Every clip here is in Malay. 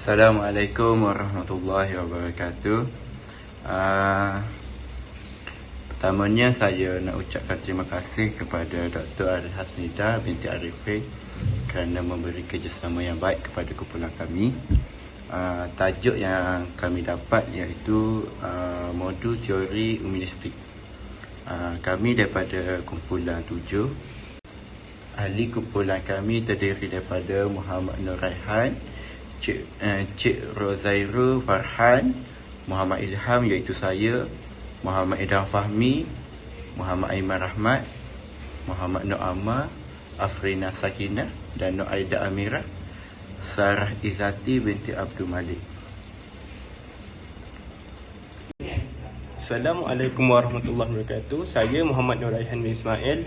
Assalamualaikum warahmatullahi wabarakatuh. Pertamanya saya nak ucapkan terima kasih kepada Dr. Arif Hasnida binti Arifin kerana memberi kerjasama yang baik kepada kumpulan kami. Tajuk yang kami dapat iaitu modul teori humanistik. Kami daripada kumpulan 7. Ahli kumpulan kami terdiri daripada Muhammad Nur Raihan, Cik Rozairul Farhan, Muhammad Ilham iaitu saya, Muhammad Idham Fahmi, Muhammad Aiman Rahmat, Muhammad Nur Ammar, Afrina Sakinah dan Nur Aida Amirah, Sarah Izzati binti Abdul Malik. Assalamualaikum warahmatullahi wabarakatuh. Saya Muhammad Nur Raihan bin Ismail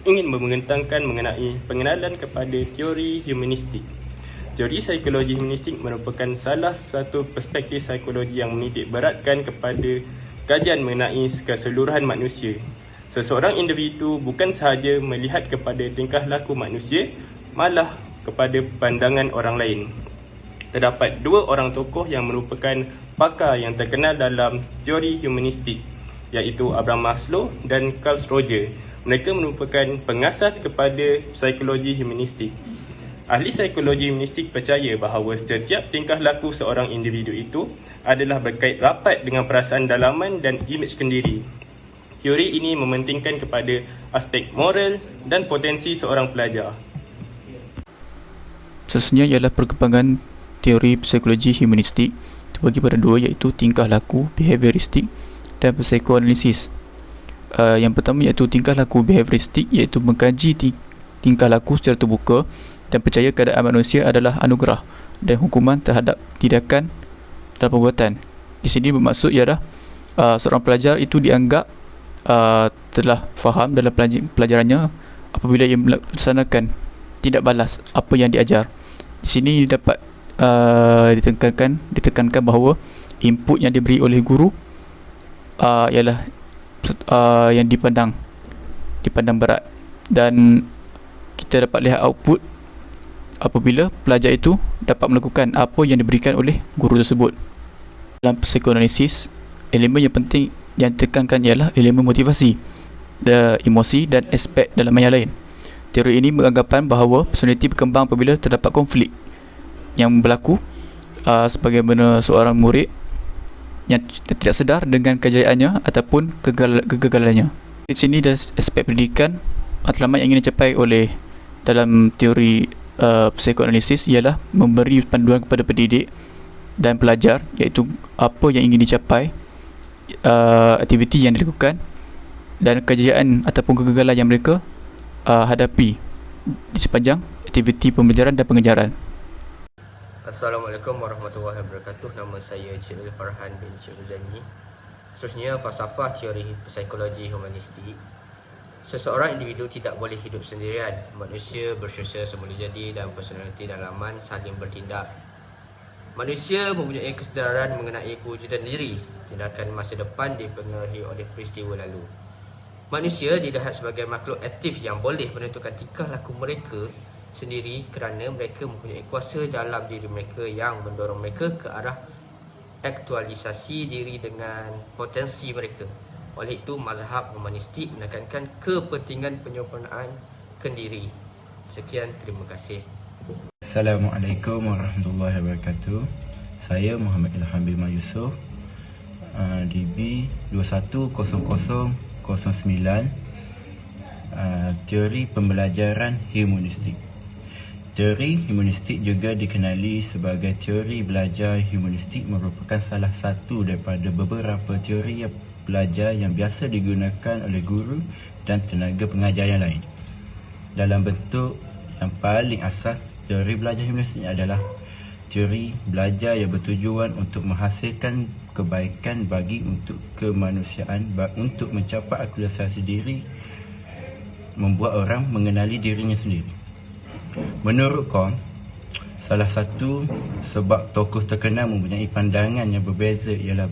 ingin membentangkan mengenai pengenalan kepada teori humanistik. Teori psikologi humanistik merupakan salah satu perspektif psikologi yang menitik beratkan kepada kajian mengenai keseluruhan manusia. Seseorang individu bukan sahaja melihat kepada tingkah laku manusia, malah kepada pandangan orang lain. Terdapat dua orang tokoh yang merupakan pakar yang terkenal dalam teori humanistik, iaitu Abraham Maslow dan Carl Rogers. Mereka merupakan pengasas kepada psikologi humanistik. Ahli psikologi humanistik percaya bahawa setiap tingkah laku seorang individu itu adalah berkait rapat dengan perasaan dalaman dan imej sendiri. Teori ini mementingkan kepada aspek moral dan potensi seorang pelajar. Seterusnya ialah perkembangan teori psikologi humanistik terbagi pada dua, iaitu tingkah laku behavioristik dan psikoanalisis. Yang pertama iaitu tingkah laku behavioristik, iaitu mengkaji tingkah laku secara terbuka dan percaya keadaan manusia adalah anugerah dan hukuman terhadap tindakan dan perbuatan. Di sini bermaksud ialah seorang pelajar itu dianggap telah faham dalam pelajarannya apabila ia melaksanakan tidak balas apa yang diajar. Di sini dapat ditekankan bahawa input yang diberi oleh guru ialah yang dipandang berat, dan kita dapat lihat output apabila pelajar itu dapat melakukan apa yang diberikan oleh guru tersebut. Dalam psikoanalisis, elemen yang penting yang ditekankan ialah elemen motivasi, emosi dan aspek dalam yang lain. Teori ini beranggapan bahawa personaliti berkembang apabila terdapat konflik yang berlaku sebagaimana seorang murid yang tidak sedar dengan kejayaannya ataupun kegagalannya. Di sini dari aspek pendidikan, matlamat yang ingin dicapai oleh dalam teori psikoanalisis ialah memberi panduan kepada pendidik dan pelajar, iaitu apa yang ingin dicapai, aktiviti yang dilakukan dan kejayaan ataupun kegagalan yang mereka hadapi di sepanjang aktiviti pembelajaran dan pengejaran. Assalamualaikum warahmatullahi wabarakatuh. Nama saya Cik Farhan bin Cik Uzaimi. Seterusnya, falsafah teori psikologi humanistik. Seseorang individu tidak boleh hidup sendirian. Manusia bersusah semula jadi dan personaliti dalaman saling bertindak. Manusia mempunyai kesedaran mengenai kewujudan diri. Tindakan masa depan dipengaruhi oleh peristiwa lalu. Manusia dilihat sebagai makhluk aktif yang boleh menentukan tingkah laku mereka sendiri kerana mereka mempunyai kuasa dalam diri mereka yang mendorong mereka ke arah aktualisasi diri dengan potensi mereka. Oleh itu, mazhab humanistik menekankan kepentingan penyempurnaan kendiri. Sekian, terima kasih. Assalamualaikum warahmatullahi wabarakatuh. Saya Muhammad Ilham bin Yusuf, DB 210009, teori pembelajaran humanistik. Teori humanistik juga dikenali sebagai teori belajar humanistik, merupakan salah satu daripada beberapa teori belajar yang biasa digunakan oleh guru dan tenaga pengajar yang lain. Dalam bentuk yang paling asas, teori belajar humanistik adalah teori belajar yang bertujuan untuk menghasilkan kebaikan bagi untuk kemanusiaan, untuk mencapai aktualisasi diri, membuat orang mengenali dirinya sendiri. Menurut Kom, salah satu sebab tokoh terkenal mempunyai pandangan yang berbeza ialah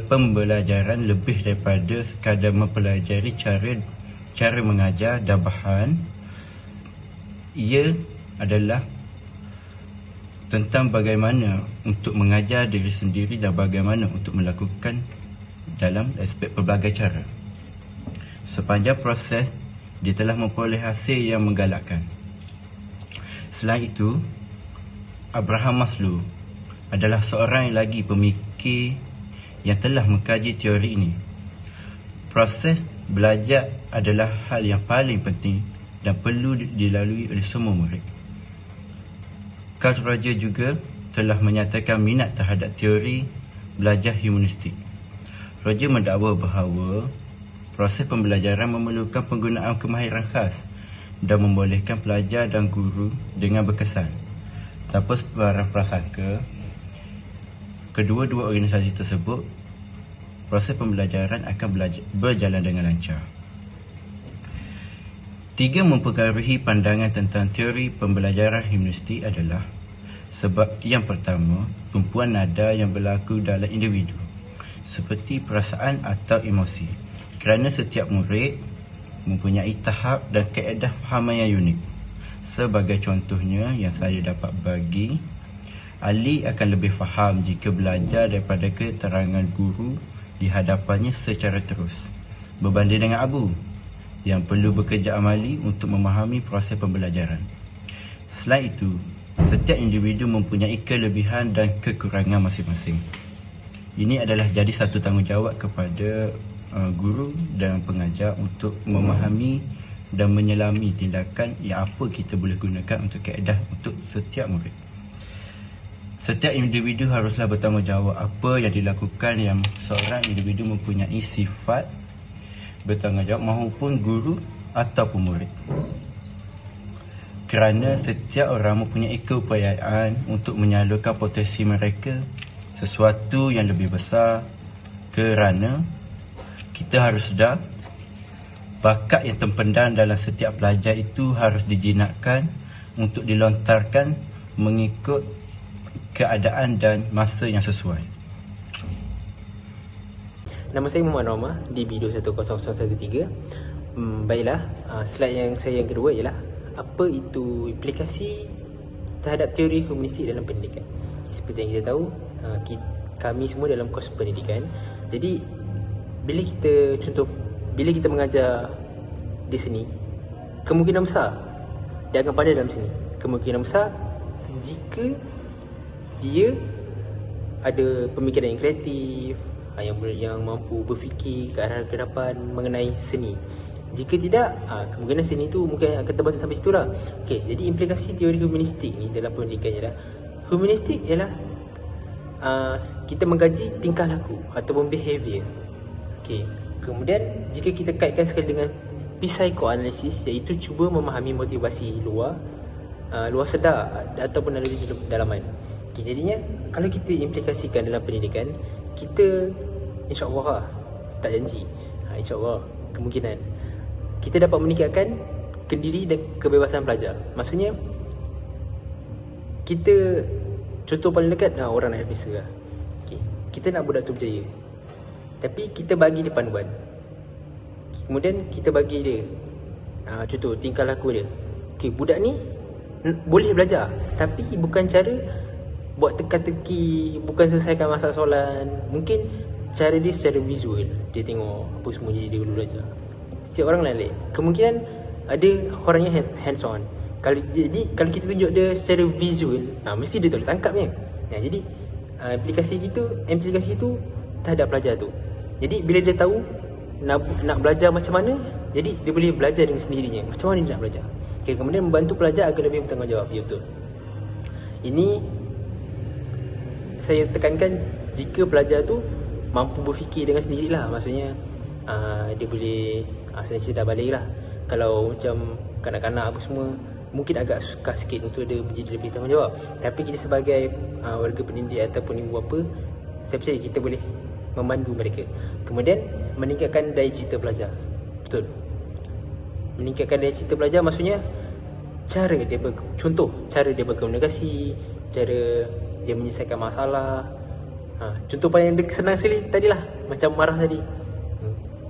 pembelajaran lebih daripada sekadar mempelajari cara mengajar dan bahan. Ia adalah tentang bagaimana untuk mengajar diri sendiri dan bagaimana untuk melakukan dalam aspek pelbagai cara. Sepanjang proses, dia telah memperoleh hasil yang menggalakkan. Selain itu, Abraham Maslow adalah seorang lagi pemikir yang telah mengkaji teori ini. Proses belajar adalah hal yang paling penting dan perlu dilalui oleh semua murid. Carl Rogers juga telah menyatakan minat terhadap teori belajar humanistik. Rogers mendakwa bahawa proses pembelajaran memerlukan penggunaan kemahiran khas dan membolehkan pelajar dan guru dengan berkesan. Tanpa sebarang prasangka, kedua-dua organisasi tersebut, proses pembelajaran akan berjalan dengan lancar. 3 mempengaruhi pandangan tentang teori pembelajaran humanistik adalah sebab yang pertama, tumpuan nada yang berlaku dalam individu seperti perasaan atau emosi, kerana setiap murid mempunyai tahap dan kaedah fahaman yang unik. Sebagai contohnya yang saya dapat bagi, Ali akan lebih faham jika belajar daripada keterangan guru di hadapannya secara terus, berbanding dengan Abu yang perlu bekerja amali untuk memahami proses pembelajaran. Selain itu, setiap individu mempunyai kelebihan dan kekurangan masing-masing. Ini adalah jadi satu tanggungjawab kepada guru dan pengajar untuk memahami dan menyelami tindakan yang apa kita boleh gunakan untuk kaedah untuk setiap murid. Setiap individu haruslah bertanggungjawab apa yang dilakukan yang seorang individu mempunyai sifat bertanggungjawab maupun guru ataupun murid. Kerana setiap orang mempunyai keupayaan untuk menyalurkan potensi mereka sesuatu yang lebih besar, kerana kita harus sedar bakat yang terpendam dalam setiap pelajar itu harus dijinakkan untuk dilontarkan mengikut keadaan dan masa yang sesuai. Nama saya Muhammad Norma, DB210013. Baiklah, slide yang kedua ialah apa itu implikasi terhadap teori humanistik dalam pendidikan. Seperti yang kita tahu, kami semua dalam kos pendidikan. Jadi bila kita mengajar di sini, kemungkinan besar dia akan pandai dalam sini. Kemungkinan besar jika dia ada pemikiran yang kreatif, yang mampu berfikir ke arah ke depan mengenai seni. Jika tidak, kemungkinan seni tu mungkin akan terbatas sampai situ lah. Okay, jadi implikasi teori humanistik ni dalam pendidikan ialah, humanistik ialah kita mengkaji tingkah laku ataupun behavior. Okay, kemudian jika kita kaitkan sekali dengan psychoanalysis, iaitu cuba memahami motivasi luar sedar ataupun dari dalaman. Okay, jadinya kalau kita implikasikan dalam pendidikan, kita insyaAllah tak janji, insyaAllah kemungkinan kita dapat meningkatkan kendiri dan kebebasan pelajar. Maksudnya kita, contoh paling dekat orang nak FPSA lah. Okay, kita nak budak tu berjaya, tapi kita bagi dia panduan. Kemudian kita bagi dia contoh tingkah laku dia. Okay, budak ni boleh belajar, tapi bukan cara buat teka-teki, bukan selesaikan masalah soalan. Mungkin cara dia secara visual, dia tengok apa semua jadi dia dulu belajar. Setiap orang lain. Kemungkinan ada orang yang hands on. Kalau kita tunjuk dia secara visual, mesti dia boleh tangkapnya. Jadi implikasi itu terhadap pelajar tu. Jadi bila dia tahu nak belajar macam mana, jadi dia boleh belajar dengan sendirinya macam mana dia nak belajar. Okay, kemudian membantu pelajar agar lebih bertanggungjawab. Ya, betul. Ini saya tekankan jika pelajar tu mampu berfikir dengan sendirilah. Maksudnya dia boleh senang dah balik lah. Kalau macam kanak-kanak apa semua, mungkin agak susah sikit untuk dia menjadi lebih tanggungjawab. Tapi kita sebagai warga pendidik ataupun ibu bapa, saya percaya kita boleh memandu mereka. Kemudian meningkatkan daya cipta pelajar. Betul. Meningkatkan daya cipta pelajar maksudnya cara dia berkomunikasi, cara dia menyelesaikan masalah. Contoh paling senang sekali tadilah, macam marah tadi.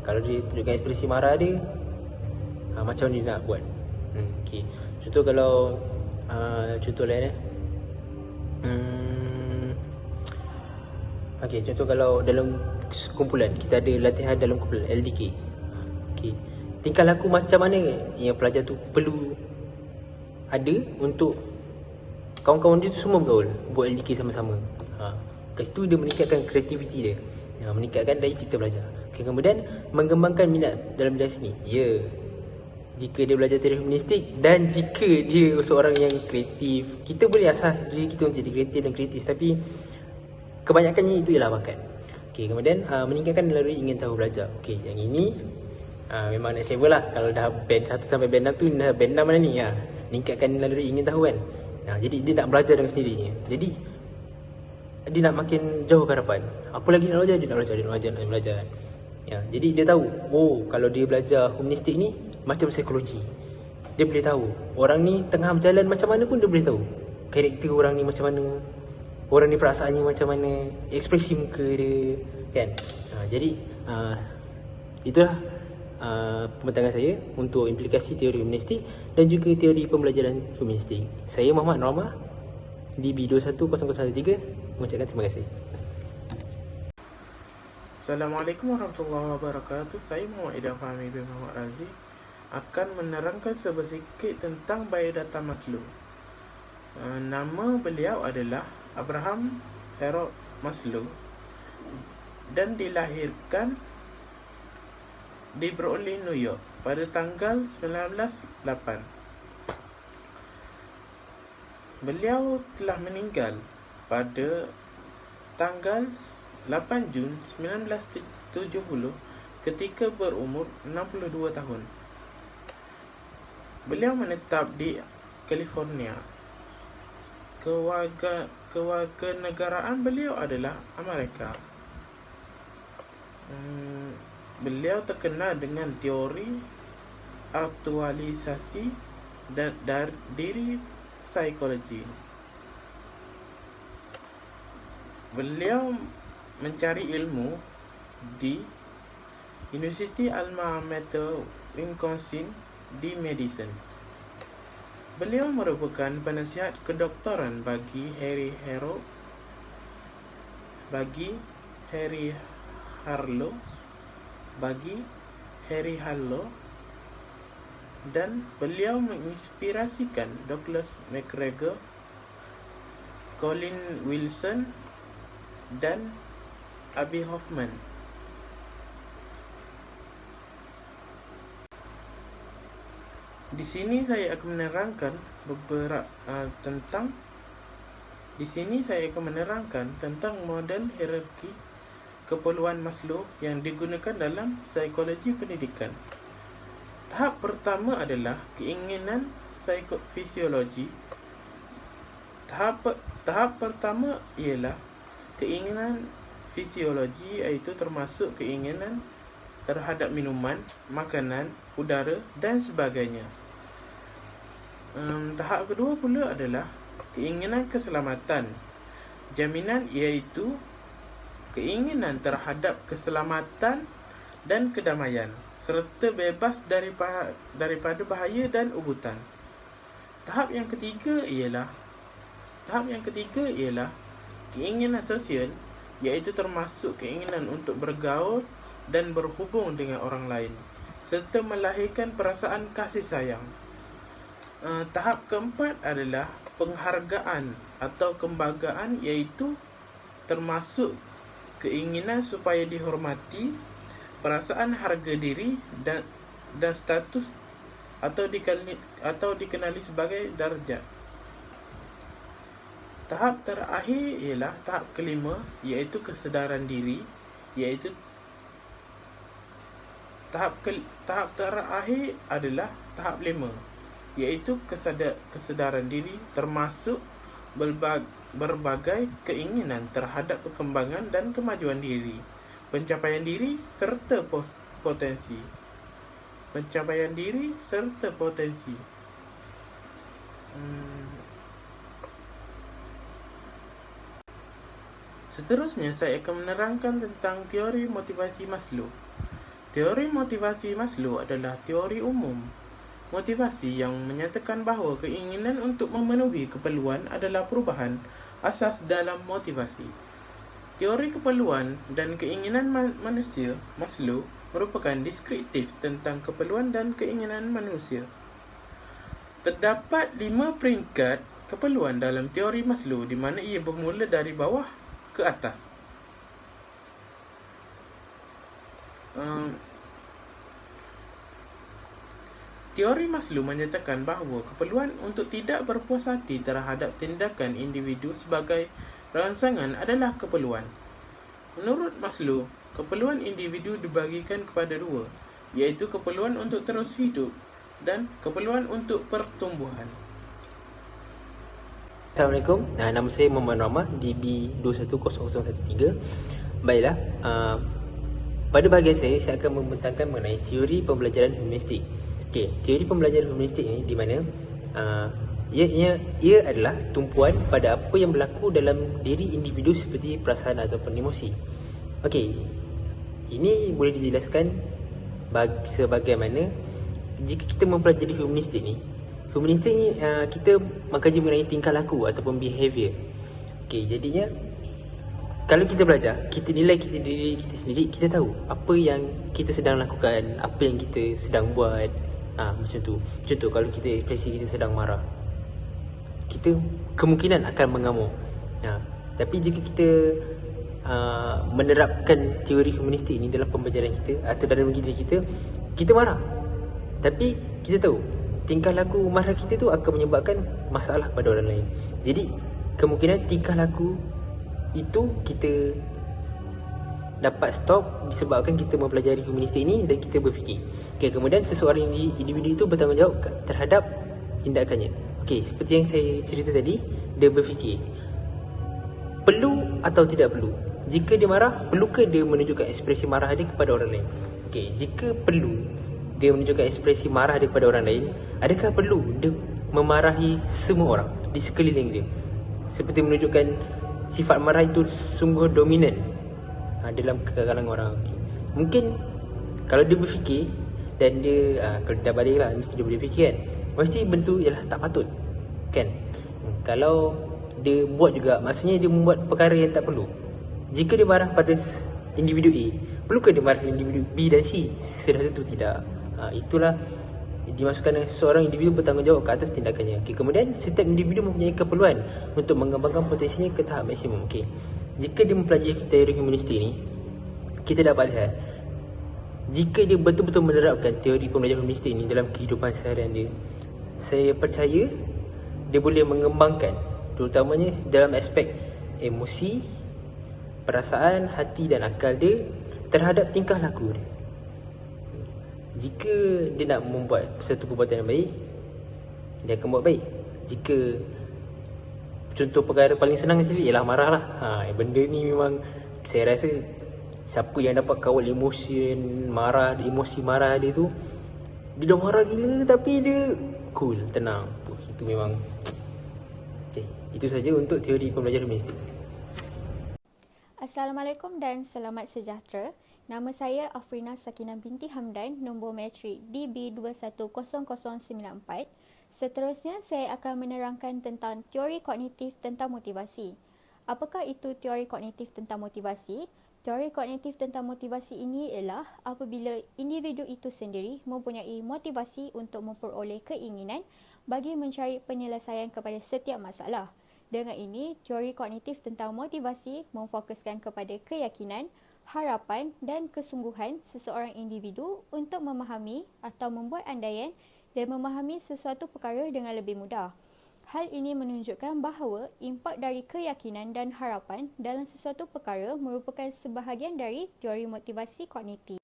Kalau dia tunjukkan ekspresi marah dia, macam mana dia nak buat. Okay. Contoh kalau contoh lain Okey, contoh kalau dalam kumpulan, kita ada latihan dalam kumpulan LDK. Okey, tingkah laku macam mana yang pelajar tu perlu ada untuk kawan-kawan dia tu semua bergaul, buat LDK sama-sama. Kat situ dia meningkatkan kreativiti dia, meningkatkan daya cipta belajar. Okey, kemudian mengembangkan minat dalam bidang seni. Ya, jika dia belajar teori humanistik dan jika dia seorang yang kreatif, kita boleh asah diri kita untuk jadi kreatif dan kritis, tapi kebanyakannya itu ialah bakat. Okey, kemudian meningkatkan naluri ingin tahu belajar. Okey, yang ini memang next level lah. Kalau dah band 1 sampai band 6 tu, dah band 6 mana ni? Meningkatkan naluri ingin tahu kan. Jadi dia nak belajar dengan sendirinya. Jadi dia nak makin jauh ke hadapan. Apa lagi nak belajar? Dia nak belajar. Jadi dia tahu, kalau dia belajar humanistik ni macam psikologi. Dia boleh tahu orang ni tengah berjalan macam mana pun dia boleh tahu. Karakter orang ni macam mana, orang ni perasaannya macam mana, ekspresi muka dia, kan. Jadi itulah pembentangan saya untuk implikasi teori humanistik dan juga teori pembelajaran humanistik. Saya Muhammad Norma, DB210013, mengucapkan terima kasih. Assalamualaikum warahmatullahi wabarakatuh. Saya Muhammad Idham Fahmi bin Muhammad Razi akan menerangkan sedikit tentang biodata Maslow. Nama beliau adalah Abraham Harold Maslow dan dilahirkan di Brooklyn, New York pada tanggal 1908. Beliau telah meninggal pada tanggal 8 Jun 1970 ketika berumur 62 tahun. Beliau menetap di California. Kewarganegaraan beliau adalah Amerika. Beliau terkenal dengan teori aktualisasi dan diri psikologi. Beliau mencari ilmu di University Alma Mater Wisconsin di Madison. Beliau merupakan penasihat kedoktoran bagi Harry Harlow, dan beliau menginspirasikan Douglas MacGregor, Colin Wilson dan Abbie Hoffman. Di sini saya akan menerangkan tentang model hierarki keperluan Maslow yang digunakan dalam psikologi pendidikan. Tahap pertama adalah keinginan psikofisiologi. Tahap pertama ialah keinginan fisiologi, iaitu termasuk keinginan terhadap minuman, makanan, udara dan sebagainya. Tahap kedua pula adalah keinginan keselamatan. Jaminan iaitu keinginan terhadap keselamatan dan kedamaian serta bebas daripada bahaya dan ugutan. Tahap yang ketiga ialah keinginan sosial, iaitu termasuk keinginan untuk bergaul dan berhubung dengan orang lain serta melahirkan perasaan kasih sayang. Tahap keempat adalah penghargaan atau kebanggaan, iaitu termasuk keinginan supaya dihormati, perasaan harga diri dan status atau dikenali sebagai darjat. Tahap terakhir ialah tahap kelima, iaitu kesedaran diri, iaitu tahap terakhir adalah tahap 5, iaitu kesedaran diri termasuk berbagai keinginan terhadap perkembangan dan kemajuan diri, pencapaian diri serta potensi. Seterusnya saya akan menerangkan tentang teori motivasi Maslow. Teori motivasi Maslow adalah teori umum motivasi yang menyatakan bahawa keinginan untuk memenuhi keperluan adalah perubahan asas dalam motivasi. Teori keperluan dan keinginan manusia, Maslow, merupakan deskriptif tentang keperluan dan keinginan manusia. Terdapat 5 peringkat keperluan dalam teori Maslow di mana ia bermula dari bawah ke atas. Teori Maslow menyatakan bahawa keperluan untuk tidak berpuas hati terhadap tindakan individu sebagai rangsangan adalah keperluan. Menurut Maslow, keperluan individu dibagikan kepada dua, iaitu keperluan untuk terus hidup dan keperluan untuk pertumbuhan. Assalamualaikum, nama saya Muhammad Rahmah, DB210013. Baiklah, pada bahagian saya akan membentangkan mengenai teori pembelajaran humanistik. Okey, teori pembelajaran humanistik ini di mana ia adalah tumpuan pada apa yang berlaku dalam diri individu seperti perasaan ataupun emosi. Okey, ini boleh dijelaskan sebagaimana jika kita mempelajari humanistik ni kita mengkaji mengenai tingkah laku ataupun behavior. Okey, jadinya kalau kita belajar, kita nilai diri kita sendiri, kita tahu apa yang kita sedang lakukan, apa yang kita sedang buat. Macam tu. Contoh, kalau kita ekspresi kita sedang marah, kita kemungkinan akan mengamuk. Tapi jika kita menerapkan teori humanistik ini dalam pembelajaran kita atau dalam diri kita, kita marah. Tapi kita tahu tingkah laku marah kita tu akan menyebabkan masalah pada orang lain. Jadi kemungkinan tingkah laku itu kita dapat stop disebabkan kita mempelajari humanistik ini dan kita berfikir. Okay, kemudian seseorang individu itu bertanggungjawab terhadap tindakannya. Okay, seperti yang saya cerita tadi, dia berfikir perlu atau tidak perlu. Jika dia marah, perlukah dia menunjukkan ekspresi marah dia kepada orang lain? Okay, jika perlu dia menunjukkan ekspresi marah dia kepada orang lain, adakah perlu dia memarahi semua orang di sekeliling dia? Seperti menunjukkan sifat marah itu sungguh dominan dalam kalangan orang. Okay. Mungkin kalau dia berfikir dan dia kalau dah balik lah, mesti dia boleh fikir kan, mesti benda tu ialah tak patut kan. Kalau dia buat juga, maksudnya dia membuat perkara yang tak perlu. Jika dia marah pada individu A, perlukah dia marah individu B dan C? Sudah tentu tidak. Itulah dimasukkan seorang individu bertanggungjawab ke atas tindakannya. Okay, kemudian setiap individu mempunyai keperluan untuk mengembangkan potensinya ke tahap maksimum. Okay. Jika dia mempelajari teori humanistik ni, kita dapat lihat jika dia betul-betul menerapkan teori pembelajaran humanistik ini dalam kehidupan seharian dia, saya percaya dia boleh mengembangkan terutamanya dalam aspek emosi, perasaan, hati dan akal dia terhadap tingkah laku dia. Jika dia nak membuat satu perbuatan yang baik, dia akan buat baik. Jika contoh perkara paling senang sekali ialah marah lah. Benda ni memang saya rasa siapa yang dapat kawal emosi marah dia tu, dia dah marah gila tapi dia cool, tenang. Itu memang itu saja untuk teori pembelajaran humanistik. Assalamualaikum dan selamat sejahtera. Nama saya Afrina Sakinah binti Hamdan, nombor matrik DB210094. Seterusnya, saya akan menerangkan tentang teori kognitif tentang motivasi. Apakah itu teori kognitif tentang motivasi? Teori kognitif tentang motivasi ini ialah apabila individu itu sendiri mempunyai motivasi untuk memperoleh keinginan bagi mencari penyelesaian kepada setiap masalah. Dengan ini, teori kognitif tentang motivasi memfokuskan kepada keyakinan, harapan dan kesungguhan seseorang individu untuk memahami atau membuat andaian dan memahami sesuatu perkara dengan lebih mudah. Hal ini menunjukkan bahawa impak dari keyakinan dan harapan dalam sesuatu perkara merupakan sebahagian dari teori motivasi kognitif.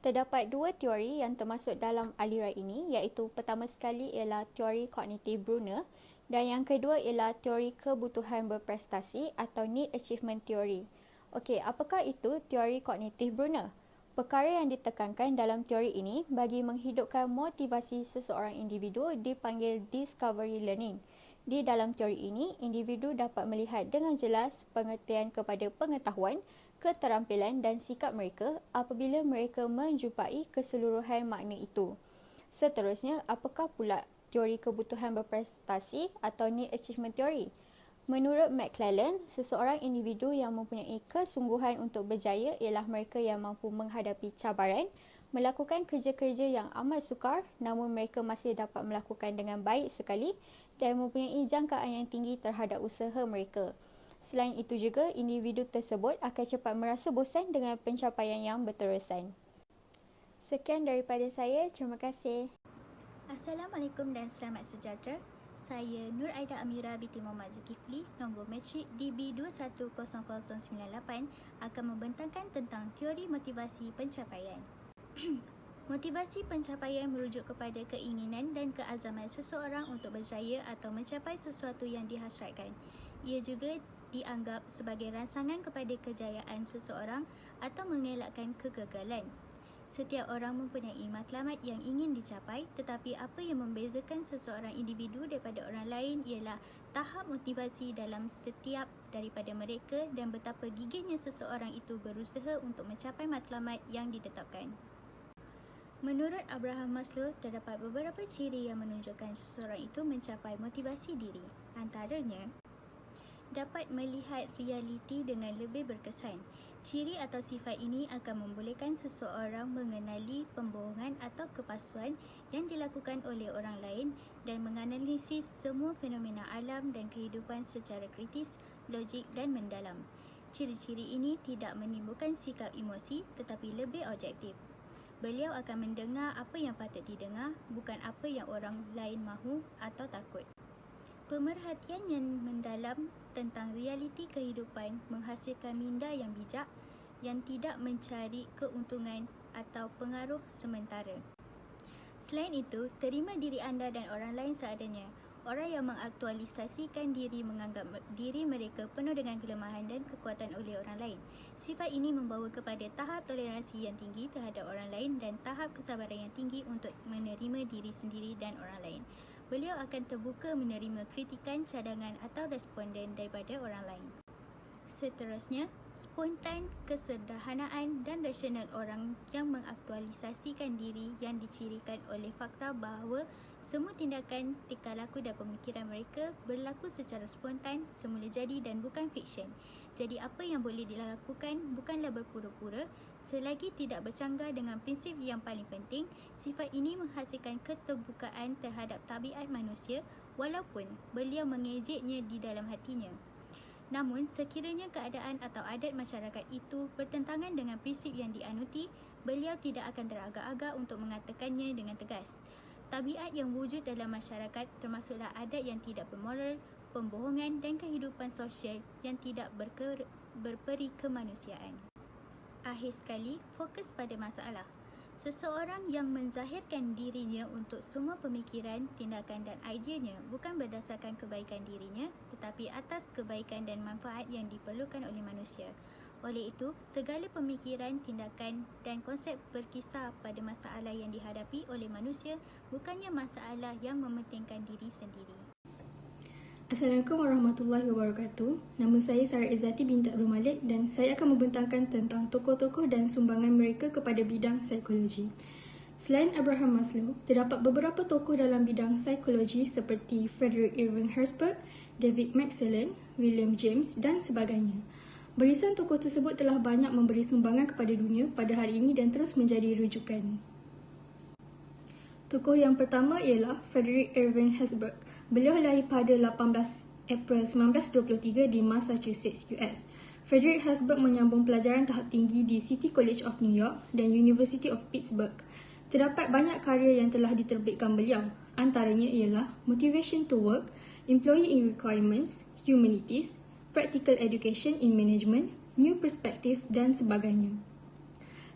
Terdapat dua teori yang termasuk dalam aliran ini, iaitu pertama sekali ialah teori kognitif Brunner dan yang kedua ialah teori kebutuhan berprestasi atau Need Achievement Theory. Okey, apakah itu teori kognitif Brunner? Perkara yang ditekankan dalam teori ini bagi menghidupkan motivasi seseorang individu dipanggil discovery learning. Di dalam teori ini, individu dapat melihat dengan jelas pengertian kepada pengetahuan, keterampilan dan sikap mereka apabila mereka menjumpai keseluruhan makna itu. Seterusnya, apakah pula teori kebutuhan berprestasi atau need achievement theory? Menurut McClellan, seseorang individu yang mempunyai kesungguhan untuk berjaya ialah mereka yang mampu menghadapi cabaran, melakukan kerja-kerja yang amat sukar namun mereka masih dapat melakukan dengan baik sekali dan mempunyai jangkaan yang tinggi terhadap usaha mereka. Selain itu juga, individu tersebut akan cepat merasa bosan dengan pencapaian yang berterusan. Sekian daripada saya, terima kasih. Assalamualaikum dan selamat sejahtera. Saya Nur Aida Amira binti Muhammad Zulkifli, nombor matrik DB210098 akan membentangkan tentang teori motivasi pencapaian. Motivasi pencapaian merujuk kepada keinginan dan keazaman seseorang untuk berjaya atau mencapai sesuatu yang dihasratkan. Ia juga dianggap sebagai rangsangan kepada kejayaan seseorang atau mengelakkan kegagalan. Setiap orang mempunyai matlamat yang ingin dicapai, tetapi apa yang membezakan seseorang individu daripada orang lain ialah tahap motivasi dalam setiap daripada mereka dan betapa gigihnya seseorang itu berusaha untuk mencapai matlamat yang ditetapkan. Menurut Abraham Maslow, terdapat beberapa ciri yang menunjukkan seseorang itu mencapai motivasi diri. Antaranya, dapat melihat realiti dengan lebih berkesan. Ciri atau sifat ini akan membolehkan seseorang mengenali pembohongan atau kepalsuan yang dilakukan oleh orang lain dan menganalisis semua fenomena alam dan kehidupan secara kritis, logik dan mendalam. Ciri-ciri ini tidak menimbulkan sikap emosi tetapi lebih objektif. Beliau akan mendengar apa yang patut didengar, bukan apa yang orang lain mahu atau takut. Pemerhatian yang mendalam tentang realiti kehidupan menghasilkan minda yang bijak yang tidak mencari keuntungan atau pengaruh sementara. Selain itu, terima diri anda dan orang lain seadanya. Orang yang mengaktualisasikan diri menganggap diri mereka penuh dengan kelemahan dan kekuatan oleh orang lain. Sifat ini membawa kepada tahap toleransi yang tinggi terhadap orang lain dan tahap kesabaran yang tinggi untuk menerima diri sendiri dan orang lain. Beliau akan terbuka menerima kritikan, cadangan atau responden daripada orang lain. Seterusnya, spontan, kesederhanaan dan rasional orang yang mengaktualisasikan diri yang dicirikan oleh fakta bahawa semua tindakan, tingkah laku dan pemikiran mereka berlaku secara spontan, semula jadi dan bukan fiksyen. Jadi apa yang boleh dilakukan bukanlah berpura-pura. Selagi tidak bercanggah dengan prinsip yang paling penting, sifat ini menghasilkan keterbukaan terhadap tabiat manusia walaupun beliau mengejeknya di dalam hatinya. Namun, sekiranya keadaan atau adat masyarakat itu bertentangan dengan prinsip yang dianuti, beliau tidak akan teragak-agak untuk mengatakannya dengan tegas. Tabiat yang wujud dalam masyarakat termasuklah adat yang tidak bermoral, pembohongan dan kehidupan sosial yang tidak berperi kemanusiaan. Akhir sekali, fokus pada masalah. Seseorang yang menzahirkan dirinya untuk semua pemikiran, tindakan dan ideanya bukan berdasarkan kebaikan dirinya, tetapi atas kebaikan dan manfaat yang diperlukan oleh manusia. Oleh itu, segala pemikiran, tindakan dan konsep berkisar pada masalah yang dihadapi oleh manusia, bukannya masalah yang mementingkan diri sendiri. Assalamualaikum warahmatullahi wabarakatuh. Nama saya Sarah Izzati binti Abdul Malik dan saya akan membentangkan tentang tokoh-tokoh dan sumbangan mereka kepada bidang psikologi. Selain Abraham Maslow, terdapat beberapa tokoh dalam bidang psikologi seperti Frederick Irving Herzberg, David McClellan, William James dan sebagainya. Barisan tokoh tersebut telah banyak memberi sumbangan kepada dunia pada hari ini dan terus menjadi rujukan. Tokoh yang pertama ialah Frederick Irving Herzberg. Beliau lahir pada 18 April 1923 di Massachusetts, US. Frederick Herzberg menyambung pelajaran tahap tinggi di City College of New York dan University of Pittsburgh. Terdapat banyak karya yang telah diterbitkan beliau. Antaranya ialah Motivation to Work, Employee Requirements, Humanities, Practical Education in Management, New Perspective dan sebagainya.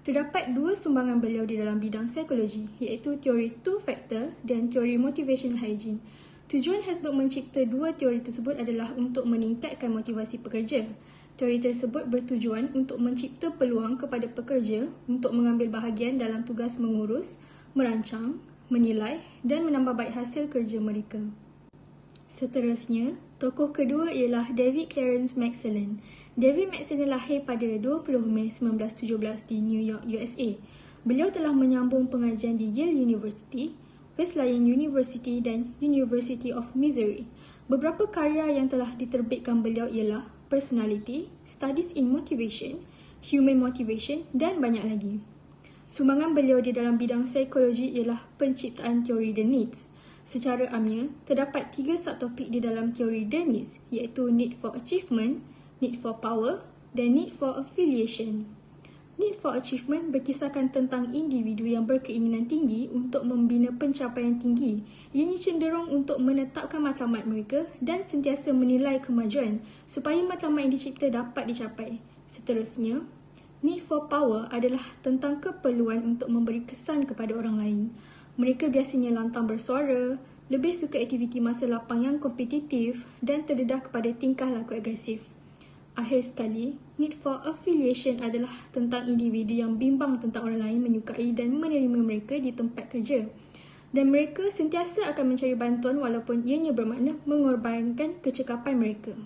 Terdapat dua sumbangan beliau di dalam bidang psikologi, iaitu teori two factor dan teori motivation hygiene. Tujuan Herzberg mencipta dua teori tersebut adalah untuk meningkatkan motivasi pekerja. Teori tersebut bertujuan untuk mencipta peluang kepada pekerja untuk mengambil bahagian dalam tugas mengurus, merancang, menilai dan menambah baik hasil kerja mereka. Seterusnya, tokoh kedua ialah David Clarence McClellan. David McClellan lahir pada 20 Mei 1917 di New York, USA. Beliau telah menyambung pengajian di Yale University, Wesleyan University dan University of Missouri. Beberapa karya yang telah diterbitkan beliau ialah Personality, Studies in Motivation, Human Motivation dan banyak lagi. Sumbangan beliau di dalam bidang psikologi ialah penciptaan teori The Needs. Secara amnya, terdapat 3 subtopik di dalam teori The Needs iaitu Need for Achievement, Need for Power dan Need for Affiliation. Need for Achievement berkisahkan tentang individu yang berkeinginan tinggi untuk membina pencapaian tinggi. Ianya cenderung untuk menetapkan matlamat mereka dan sentiasa menilai kemajuan supaya matlamat yang dicipta dapat dicapai. Seterusnya, Need for Power adalah tentang keperluan untuk memberi kesan kepada orang lain. Mereka biasanya lantang bersuara, lebih suka aktiviti masa lapang yang kompetitif dan terdedah kepada tingkah laku agresif. Akhir sekali, Need for Affiliation adalah tentang individu yang bimbang tentang orang lain menyukai dan menerima mereka di tempat kerja. Dan mereka sentiasa akan mencari bantuan walaupun ianya bermakna mengorbankan kecekapan mereka.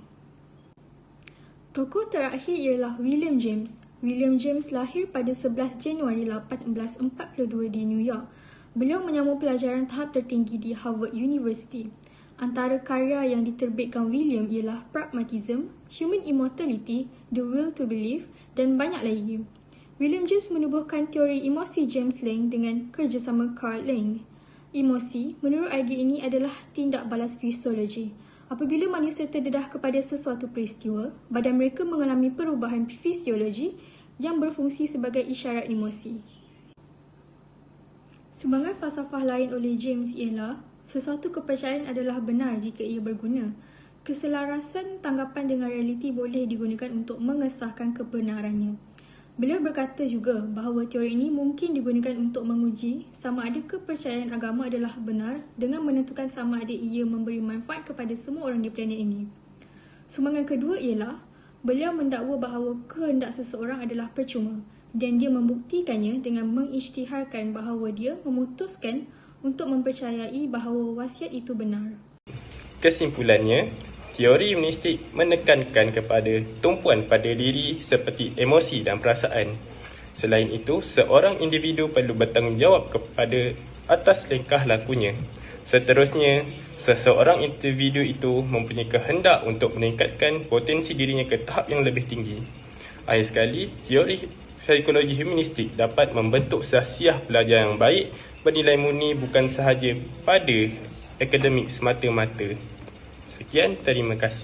Tokoh terakhir ialah William James. William James lahir pada 11 Januari 1842 di New York. Beliau menyambung pelajaran tahap tertinggi di Harvard University. Antara karya yang diterbitkan William ialah Pragmatism, Human Immortality, The Will to Believe dan banyak lagi. William James menubuhkan teori emosi James Lange dengan kerjasama Carl Lange. Emosi, menurut idea ini adalah tindak balas fisiologi. Apabila manusia terdedah kepada sesuatu peristiwa, badan mereka mengalami perubahan fisiologi yang berfungsi sebagai isyarat emosi. Sumbangan falsafah lain oleh James ialah sesuatu kepercayaan adalah benar jika ia berguna. Keselarasan tanggapan dengan realiti boleh digunakan untuk mengesahkan kebenarannya. Beliau berkata juga bahawa teori ini mungkin digunakan untuk menguji sama ada kepercayaan agama adalah benar dengan menentukan sama ada ia memberi manfaat kepada semua orang di planet ini. Sumbangan kedua ialah beliau mendakwa bahawa kehendak seseorang adalah percuma dan dia membuktikannya dengan mengisytiharkan bahawa dia memutuskan untuk mempercayai bahawa wasiat itu benar. Kesimpulannya, teori humanistik menekankan kepada tumpuan pada diri seperti emosi dan perasaan. Selain itu, seorang individu perlu bertanggungjawab kepada atas tingkah lakunya. Seterusnya, seseorang individu itu mempunyai kehendak untuk meningkatkan potensi dirinya ke tahap yang lebih tinggi. Akhir sekali, teori psikologi humanistik dapat membentuk sahsiah pelajar yang baik bernilai murni bukan sahaja pada akademik semata-mata. Sekian, terima kasih.